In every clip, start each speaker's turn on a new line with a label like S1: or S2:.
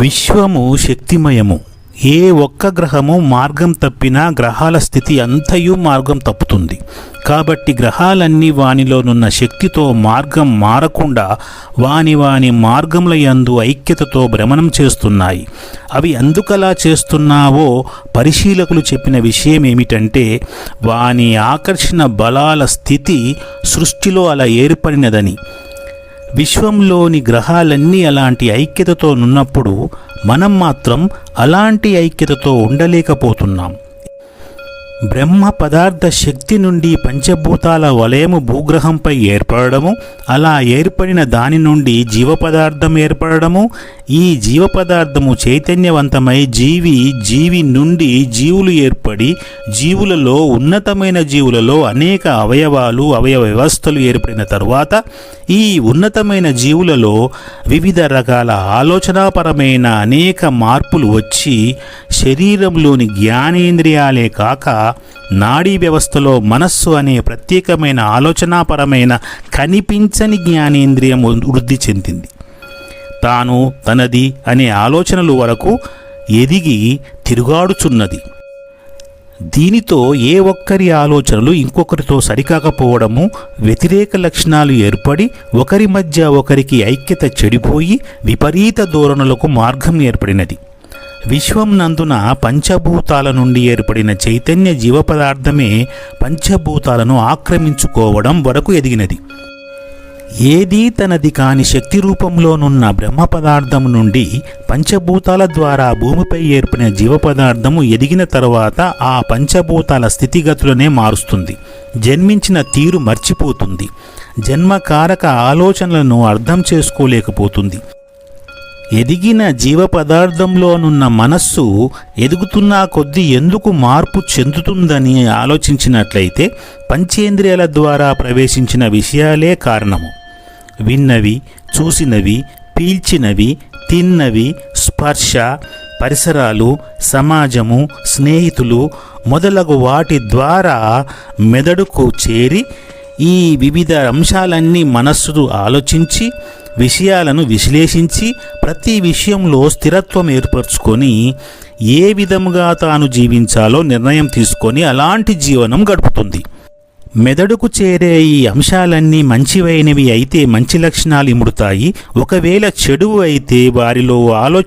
S1: విశ్వము శక్తిమయము. ఏ ఒక్క గ్రహము మార్గం తప్పినా గ్రహాల స్థితి అంతయు మార్గం తప్పుతుంది. కాబట్టి గ్రహాలన్నీ వానిలోనున్న శక్తితో మార్గం మారకుండా వాని మార్గముల యందు ఐక్యతతో భ్రమణం చేస్తున్నాయి. అవి ఎందుకలా చేస్తున్నావో పరిశీలకులు చెప్పిన విషయం ఏమిటంటే, వాని ఆకర్షణ బలాల స్థితి సృష్టిలో అలా ఏర్పడినదని. విశ్వంలోని గ్రహాలన్నీ అలాంటి ఐక్యతతో నున్నప్పుడు మనం మాత్రం అలాంటి ఐక్యతతో ఉండలేకపోతున్నాం. బ్రహ్మ పదార్థ శక్తి నుండి పంచభూతాల వలయము భూగ్రహంపై ఏర్పడము, అలా ఏర్పడిన దాని నుండి జీవపదార్థం ఏర్పడము, ఈ జీవపదార్థము చైతన్యవంతమై జీవి నుండి జీవులు ఏర్పడి, జీవులలో ఉన్నతమైన జీవులలో అనేక అవయవ వ్యవస్థలు ఏర్పడిన తరువాత ఈ ఉన్నతమైన జీవులలో వివిధ రకాల ఆలోచనాపరమైన అనేక మార్పులు వచ్చి శరీరంలోని జ్ఞానేంద్రియాలే కాక నాడీ వ్యవస్థలో మనస్సు అనే ప్రత్యేకమైన ఆలోచనాపరమైన కనిపించని జ్ఞానేంద్రియం వృద్ధి చెందింది. తాను తనది అనే ఆలోచనలు వరకు ఎదిగి తిరుగాడుచున్నది. దీనితో ఏ ఒక్కరి ఆలోచనలు ఇంకొకరితో సరికాకపోవడము, వ్యతిరేక లక్షణాలు ఏర్పడి ఒకరి మధ్య ఒకరికి ఐక్యత చెడిపోయి విపరీత ధోరణులకు మార్గం ఏర్పడినది. విశ్వం నందున పంచభూతాల నుండి ఏర్పడిన చైతన్య జీవపదార్థమే పంచభూతాలను ఆక్రమించుకోవడం వరకు ఎదిగినది. ఏదీ తనది కాని శక్తి రూపంలోనున్న బ్రహ్మ పదార్థము నుండి పంచభూతాల ద్వారా భూమిపై ఏర్పడిన జీవపదార్థము ఎదిగిన తరువాత ఆ పంచభూతాల స్థితిగతులనే మారుస్తుంది. జన్మించిన తీరు మర్చిపోతుంది. జన్మకారక ఆలోచనలను అర్థం చేసుకోలేకపోతుంది. ఎదిగిన జీవపదార్థంలోనున్న మనస్సు ఎదుగుతున్న కొద్దీ ఎందుకు మార్పు చెందుతుందని ఆలోచించినట్లయితే పంచేంద్రియాల ద్వారా ప్రవేశించిన విషయాలే కారణము. విన్నవి, చూసినవి, పీల్చినవి, తిన్నవి, స్పర్శ, పరిసరాలు, సమాజము, స్నేహితులు మొదలగు వాటి ద్వారా మెదడుకు చేరి ఈ వివిధ అంశాలన్నీ మనస్సు ఆలోచించి విషయాలను విశ్లేషించి ప్రతి విషయంలో స్థిరత్వం ఏర్పరచుకొని ఏ విధముగా తాను జీవించాలో నిర్ణయం తీసుకొని అలాంటి జీవనం గడుపుతుంది. మెదడుకు చేరే ఈ అంశాలన్నీ మంచివైనవి అయితే మంచి లక్షణాలు ఇముడుతాయి. ఒకవేళ చెడు అయితే వారిలో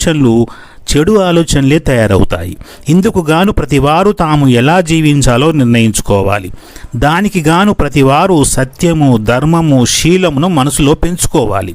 S1: చెడు ఆలోచనలే తయారవుతాయి. ఇందుకు గాను ప్రతివారు తాము ఎలా జీవించాలో నిర్ణయించుకోవాలి. దానికి గాను ప్రతివారు సత్యము, ధర్మము, శీలమును మనసులో పెంచుకోవాలి.